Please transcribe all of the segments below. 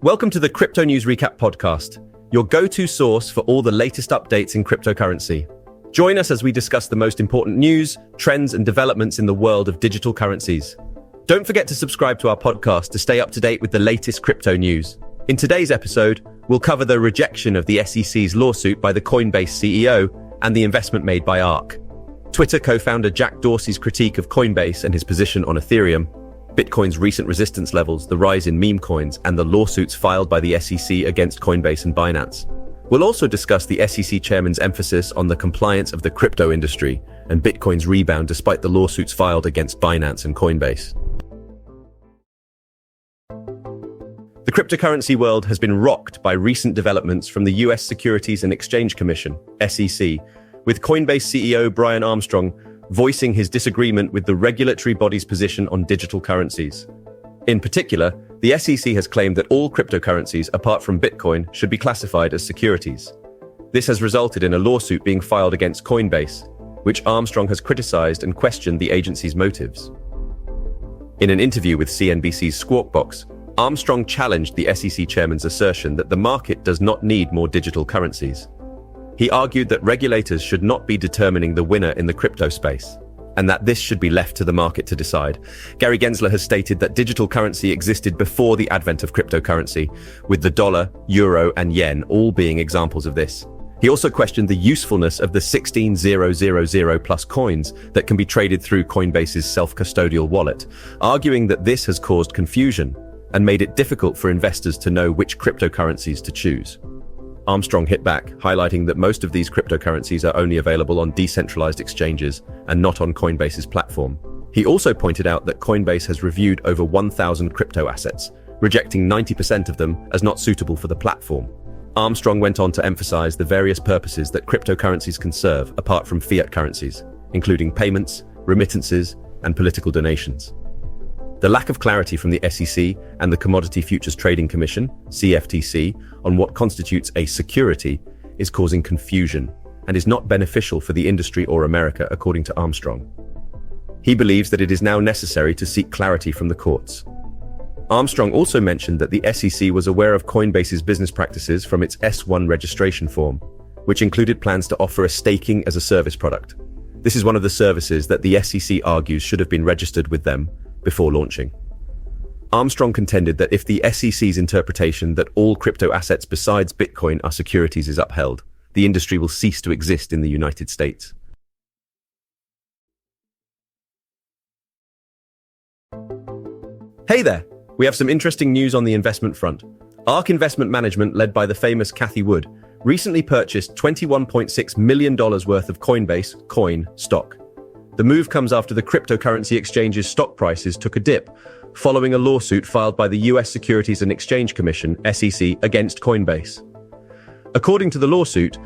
Welcome to the Crypto News Recap podcast, your go-to source for all the latest updates in cryptocurrency. Join us as we discuss the most important news, trends, and developments in the world of digital currencies. Don't forget to subscribe to our podcast to stay up to date with the latest crypto news. In today's episode, we'll cover the rejection of the SEC's lawsuit by the Coinbase CEO and the investment made by ARK, Twitter co-founder Jack Dorsey's critique of Coinbase and his position on Ethereum, Bitcoin's recent resistance levels, the rise in meme coins, and the lawsuits filed by the SEC against Coinbase and Binance. We'll also discuss the SEC chairman's emphasis on the compliance of the crypto industry and Bitcoin's rebound despite the lawsuits filed against Binance and Coinbase. The cryptocurrency world has been rocked by recent developments from the US Securities and Exchange Commission, SEC, with Coinbase CEO Brian Armstrong voicing his disagreement with the regulatory body's position on digital currencies. In particular, the SEC has claimed that all cryptocurrencies apart from Bitcoin should be classified as securities. This has resulted in a lawsuit being filed against Coinbase, which Armstrong has criticized and questioned the agency's motives. In an interview with CNBC's Squawk Box, Armstrong challenged the SEC chairman's assertion that the market does not need more digital currencies. He argued that regulators should not be determining the winner in the crypto space, and that this should be left to the market to decide. Gary Gensler has stated that digital currency existed before the advent of cryptocurrency, with the dollar, euro, and yen all being examples of this. He also questioned the usefulness of the 16,000 plus coins that can be traded through Coinbase's self-custodial wallet, arguing that this has caused confusion and made it difficult for investors to know which cryptocurrencies to choose. Armstrong hit back, highlighting that most of these cryptocurrencies are only available on decentralized exchanges and not on Coinbase's platform. He also pointed out that Coinbase has reviewed over 1,000 crypto assets, rejecting 90% of them as not suitable for the platform. Armstrong went on to emphasize the various purposes that cryptocurrencies can serve apart from fiat currencies, including payments, remittances, and political donations. The lack of clarity from the SEC and the Commodity Futures Trading Commission, CFTC, on what constitutes a security is causing confusion and is not beneficial for the industry or America, according to Armstrong. He believes that it is now necessary to seek clarity from the courts. Armstrong also mentioned that the SEC was aware of Coinbase's business practices from its S-1 registration form, which included plans to offer a staking as a service product. This is one of the services that the SEC argues should have been registered with them before launching. Armstrong contended that if the SEC's interpretation that all crypto assets besides Bitcoin are securities is upheld, the industry will cease to exist in the United States. Hey there! We have some interesting news on the investment front. ARK Investment Management, led by the famous Cathie Wood, recently purchased $21.6 million worth of Coinbase coin stock. The move comes after the cryptocurrency exchange's stock prices took a dip, following a lawsuit filed by the US Securities and Exchange Commission, SEC, against Coinbase. According to the lawsuit,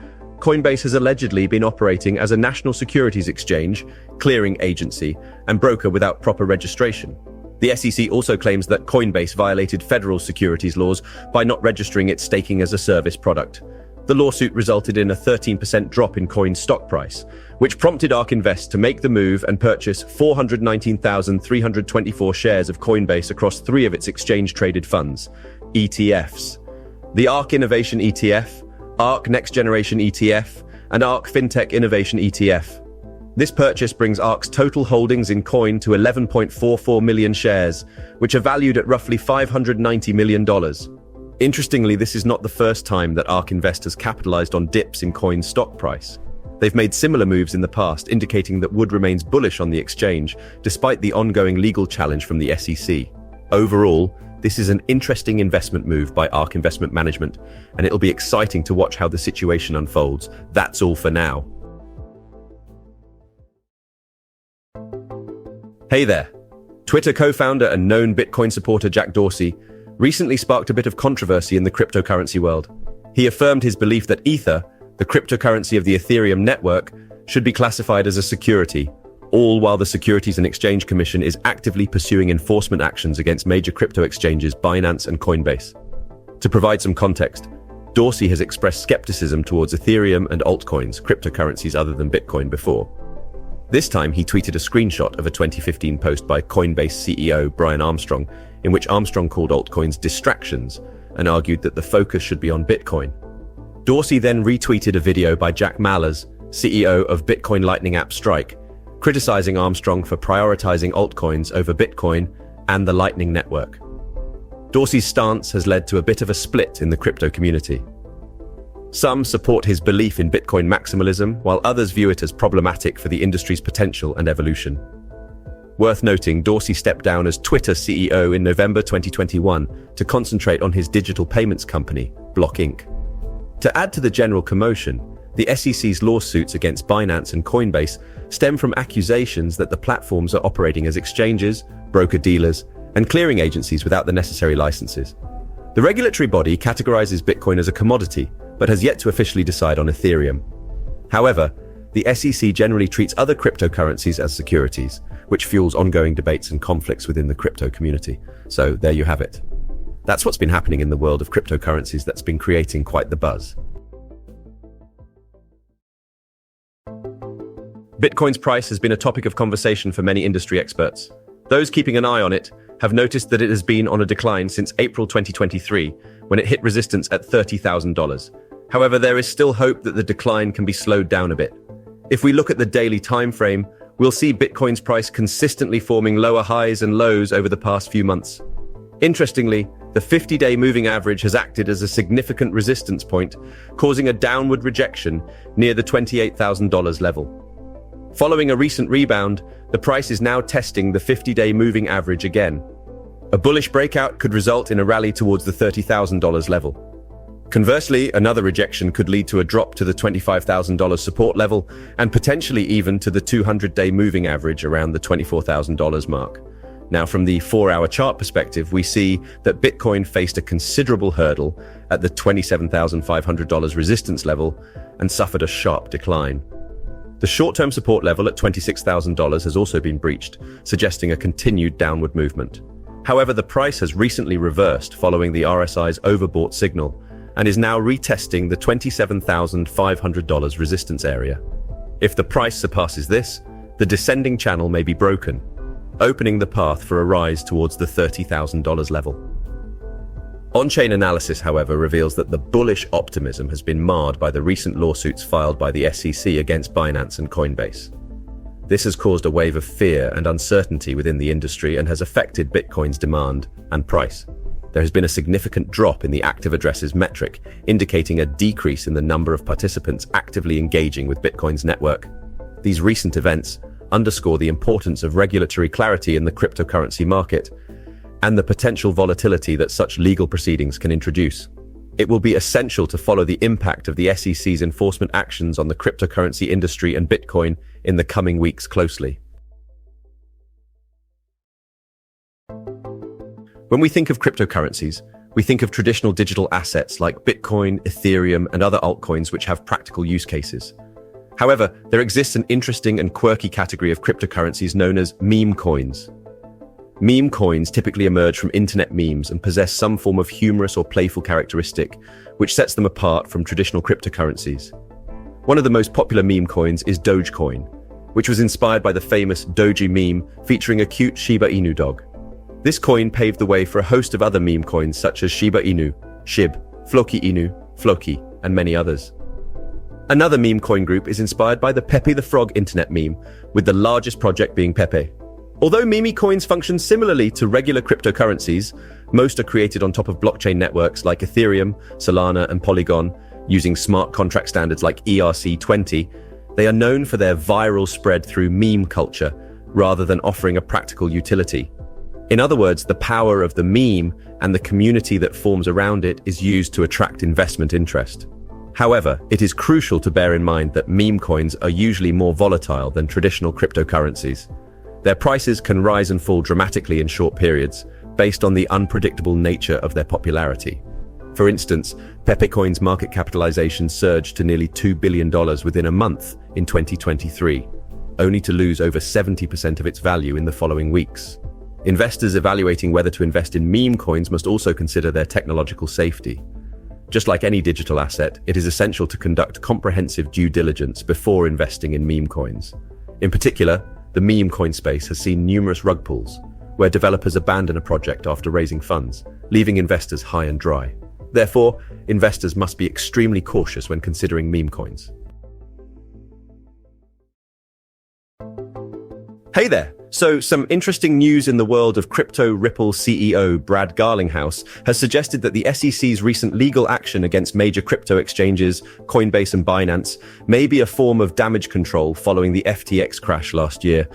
Coinbase has allegedly been operating as a national securities exchange, clearing agency, and broker without proper registration. The SEC also claims that Coinbase violated federal securities laws by not registering its staking as a service product. The lawsuit resulted in a 13% drop in Coin's stock price, which prompted ARK Invest to make the move and purchase 419,324 shares of Coinbase across 3 of its exchange-traded funds, ETFs. The ARK Innovation ETF, ARK Next Generation ETF, and ARK FinTech Innovation ETF. This purchase brings ARK's total holdings in Coin to 11.44 million shares, which are valued at roughly $590 million. Interestingly, this is not the first time that ARK Invest has capitalized on dips in Coin's stock price. They've made similar moves in the past, indicating that Wood remains bullish on the exchange, despite the ongoing legal challenge from the SEC. Overall, this is an interesting investment move by ARK Investment Management, and it'll be exciting to watch how the situation unfolds. That's all for now. Hey there! Twitter co-founder and known Bitcoin supporter Jack Dorsey recently sparked a bit of controversy in the cryptocurrency world. He affirmed his belief that Ether, the cryptocurrency of the Ethereum network, should be classified as a security, all while the Securities and Exchange Commission is actively pursuing enforcement actions against major crypto exchanges Binance and Coinbase. To provide some context, Dorsey has expressed skepticism towards Ethereum and altcoins, cryptocurrencies other than Bitcoin, before. This time, he tweeted a screenshot of a 2015 post by Coinbase CEO Brian Armstrong, in which Armstrong called altcoins distractions and argued that the focus should be on Bitcoin. Dorsey then retweeted a video by Jack Mallers, CEO of Bitcoin Lightning app Strike, criticizing Armstrong for prioritizing altcoins over Bitcoin and the Lightning Network. Dorsey's stance has led to a bit of a split in the crypto community. Some support his belief in Bitcoin maximalism, while others view it as problematic for the industry's potential and evolution. Worth noting, Dorsey stepped down as Twitter CEO in November 2021 to concentrate on his digital payments company, Block Inc. To add to the general commotion, the SEC's lawsuits against Binance and Coinbase stem from accusations that the platforms are operating as exchanges, broker-dealers, and clearing agencies without the necessary licenses. The regulatory body categorizes Bitcoin as a commodity, but has yet to officially decide on Ethereum. However, the SEC generally treats other cryptocurrencies as securities, which fuels ongoing debates and conflicts within the crypto community. So there you have it. That's what's been happening in the world of cryptocurrencies that's been creating quite the buzz. Bitcoin's price has been a topic of conversation for many industry experts. Those keeping an eye on it have noticed that it has been on a decline since April 2023, when it hit resistance at $30,000. However, there is still hope that the decline can be slowed down a bit. If we look at the daily time frame, we'll see Bitcoin's price consistently forming lower highs and lows over the past few months. Interestingly, the 50-day moving average has acted as a significant resistance point, causing a downward rejection near the $28,000 level. Following a recent rebound, the price is now testing the 50-day moving average again. A bullish breakout could result in a rally towards the $30,000 level. Conversely, another rejection could lead to a drop to the $25,000 support level and potentially even to the 200-day moving average around the $24,000 mark. Now, from the 4-hour chart perspective, we see that Bitcoin faced a considerable hurdle at the $27,500 resistance level and suffered a sharp decline. The short-term support level at $26,000 has also been breached, suggesting a continued downward movement. However, the price has recently reversed following the RSI's overbought signal and is now retesting the $27,500 resistance area. If the price surpasses this, the descending channel may be broken, opening the path for a rise towards the $30,000 level. On-chain analysis, however, reveals that the bullish optimism has been marred by the recent lawsuits filed by the SEC against Binance and Coinbase. This has caused a wave of fear and uncertainty within the industry and has affected Bitcoin's demand and price. There has been a significant drop in the active addresses metric, indicating a decrease in the number of participants actively engaging with Bitcoin's network. These recent events underscore the importance of regulatory clarity in the cryptocurrency market and the potential volatility that such legal proceedings can introduce. It will be essential to follow the impact of the SEC's enforcement actions on the cryptocurrency industry and Bitcoin in the coming weeks closely. When we think of cryptocurrencies, we think of traditional digital assets like Bitcoin, Ethereum, and other altcoins which have practical use cases. However, there exists an interesting and quirky category of cryptocurrencies known as meme coins. Meme coins typically emerge from internet memes and possess some form of humorous or playful characteristic, which sets them apart from traditional cryptocurrencies. One of the most popular meme coins is Dogecoin, which was inspired by the famous Doji meme featuring a cute Shiba Inu dog. This coin paved the way for a host of other meme coins such as Shiba Inu, Shib, Floki Inu, Floki, and many others. Another meme coin group is inspired by the Pepe the Frog internet meme, with the largest project being Pepe. Although meme coins function similarly to regular cryptocurrencies, most are created on top of blockchain networks like Ethereum, Solana, and Polygon, using smart contract standards like ERC-20. They are known for their viral spread through meme culture, rather than offering a practical utility. In other words, the power of the meme and the community that forms around it is used to attract investment interest. However, it is crucial to bear in mind that meme coins are usually more volatile than traditional cryptocurrencies. Their prices can rise and fall dramatically in short periods, based on the unpredictable nature of their popularity. For instance, Pepe Coin's market capitalization surged to nearly $2 billion within a month in 2023, only to lose over 70% of its value in the following weeks. Investors evaluating whether to invest in meme coins must also consider their technological safety. Just like any digital asset, it is essential to conduct comprehensive due diligence before investing in meme coins. In particular, the meme coin space has seen numerous rug pulls, where developers abandon a project after raising funds, leaving investors high and dry. Therefore, investors must be extremely cautious when considering meme coins. Hey there! So, some interesting news in the world of crypto. Ripple CEO Brad Garlinghouse has suggested that the SEC's recent legal action against major crypto exchanges, Coinbase and Binance, may be a form of damage control following the FTX crash last year.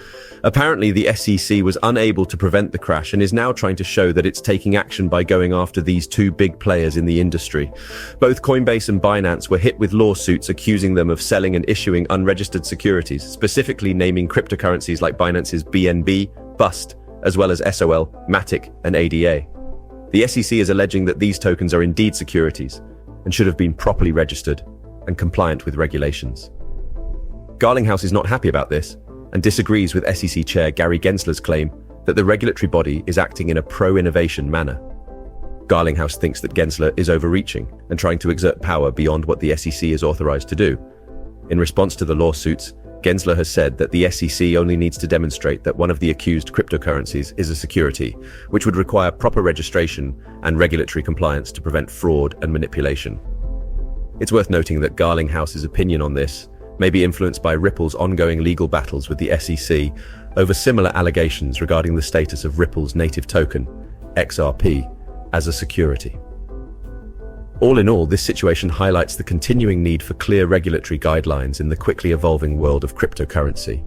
Apparently, the SEC was unable to prevent the crash and is now trying to show that it's taking action by going after these two big players in the industry. Both Coinbase and Binance were hit with lawsuits accusing them of selling and issuing unregistered securities, specifically naming cryptocurrencies like Binance's BNB, BUST, as well as SOL, MATIC, and ADA. The SEC is alleging that these tokens are indeed securities and should have been properly registered and compliant with regulations. Garlinghouse is not happy about this and disagrees with SEC Chair Gary Gensler's claim that the regulatory body is acting in a pro-innovation manner. Garlinghouse thinks that Gensler is overreaching and trying to exert power beyond what the SEC is authorized to do. In response to the lawsuits, Gensler has said that the SEC only needs to demonstrate that one of the accused cryptocurrencies is a security, which would require proper registration and regulatory compliance to prevent fraud and manipulation. It's worth noting that Garlinghouse's opinion on this may be influenced by Ripple's ongoing legal battles with the SEC over similar allegations regarding the status of Ripple's native token, XRP, as a security. All in all, this situation highlights the continuing need for clear regulatory guidelines in the quickly evolving world of cryptocurrency.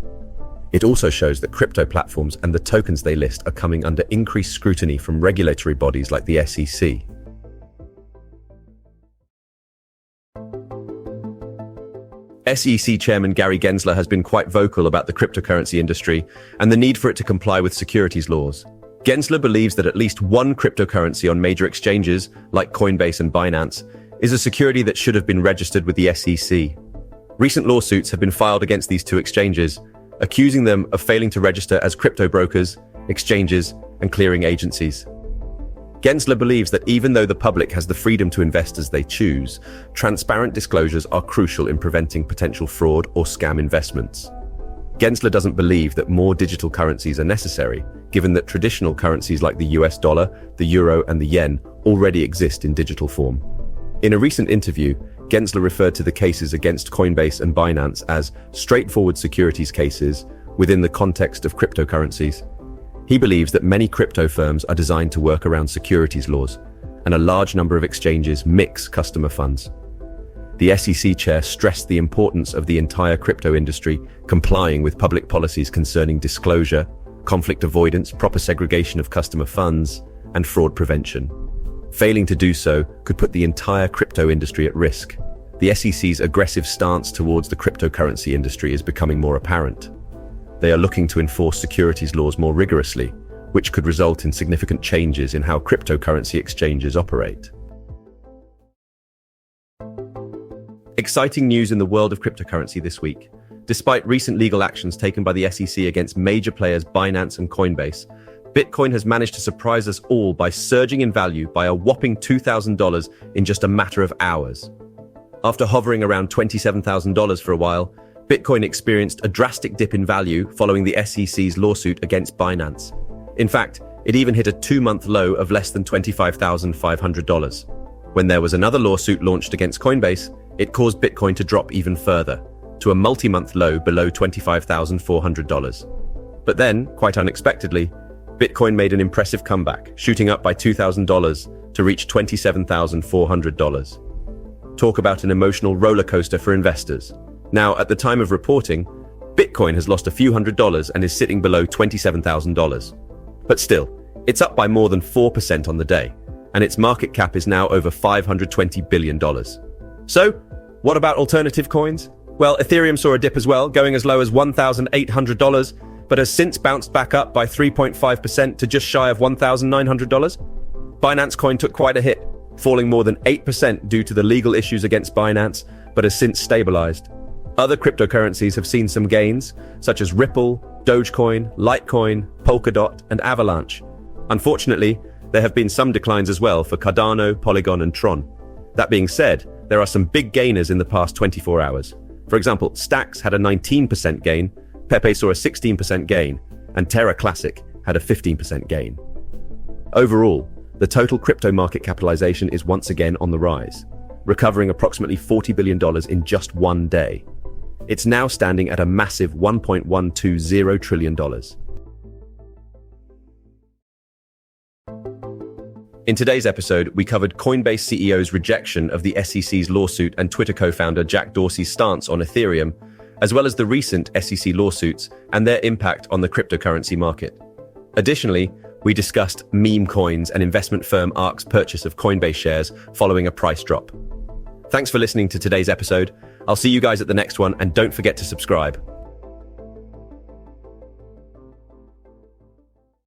It also shows that crypto platforms and the tokens they list are coming under increased scrutiny from regulatory bodies like the SEC. SEC Chairman Gary Gensler has been quite vocal about the cryptocurrency industry and the need for it to comply with securities laws. Gensler believes that at least one cryptocurrency on major exchanges, like Coinbase and Binance, is a security that should have been registered with the SEC. Recent lawsuits have been filed against these two exchanges, accusing them of failing to register as crypto brokers, exchanges, and clearing agencies. Gensler believes that even though the public has the freedom to invest as they choose, transparent disclosures are crucial in preventing potential fraud or scam investments. Gensler doesn't believe that more digital currencies are necessary, given that traditional currencies like the US dollar, the euro, and the yen already exist in digital form. In a recent interview, Gensler referred to the cases against Coinbase and Binance as straightforward securities cases within the context of cryptocurrencies. He believes that many crypto firms are designed to work around securities laws, and a large number of exchanges mix customer funds. The SEC chair stressed the importance of the entire crypto industry complying with public policies concerning disclosure, conflict avoidance, proper segregation of customer funds, and fraud prevention. Failing to do so could put the entire crypto industry at risk. The SEC's aggressive stance towards the cryptocurrency industry is becoming more apparent. They are looking to enforce securities laws more rigorously, which could result in significant changes in how cryptocurrency exchanges operate. Exciting news in the world of cryptocurrency this week. Despite recent legal actions taken by the SEC against major players Binance and Coinbase, Bitcoin has managed to surprise us all by surging in value by a whopping $2,000 in just a matter of hours. After hovering around $27,000 for a while, Bitcoin experienced a drastic dip in value following the SEC's lawsuit against Binance. In fact, it even hit a 2-month low of less than $25,500. When there was another lawsuit launched against Coinbase, it caused Bitcoin to drop even further, to a multi-month low below $25,400. But then, quite unexpectedly, Bitcoin made an impressive comeback, shooting up by $2,000 to reach $27,400. Talk about an emotional roller coaster for investors. Now, at the time of reporting, Bitcoin has lost a few $100s and is sitting below $27,000. But still, it's up by more than 4% on the day, and its market cap is now over $520 billion. So, what about alternative coins? Well, Ethereum saw a dip as well, going as low as $1,800, but has since bounced back up by 3.5% to just shy of $1,900. Binance Coin took quite a hit, falling more than 8% due to the legal issues against Binance, but has since stabilized. Other cryptocurrencies have seen some gains, such as Ripple, Dogecoin, Litecoin, Polkadot, and Avalanche. Unfortunately, there have been some declines as well for Cardano, Polygon, and Tron. That being said, there are some big gainers in the past 24 hours. For example, Stacks had a 19% gain, Pepe saw a 16% gain, and Terra Classic had a 15% gain. Overall, the total crypto market capitalization is once again on the rise, recovering approximately $40 billion in just one day. It's now standing at a massive $1.120 trillion. In today's episode, we covered Coinbase CEO's rejection of the SEC's lawsuit and Twitter co-founder Jack Dorsey's stance on Ethereum, as well as the recent SEC lawsuits and their impact on the cryptocurrency market. Additionally, we discussed meme coins and investment firm ARK's purchase of Coinbase shares following a price drop. Thanks for listening to today's episode. I'll see you guys at the next one, and don't forget to subscribe.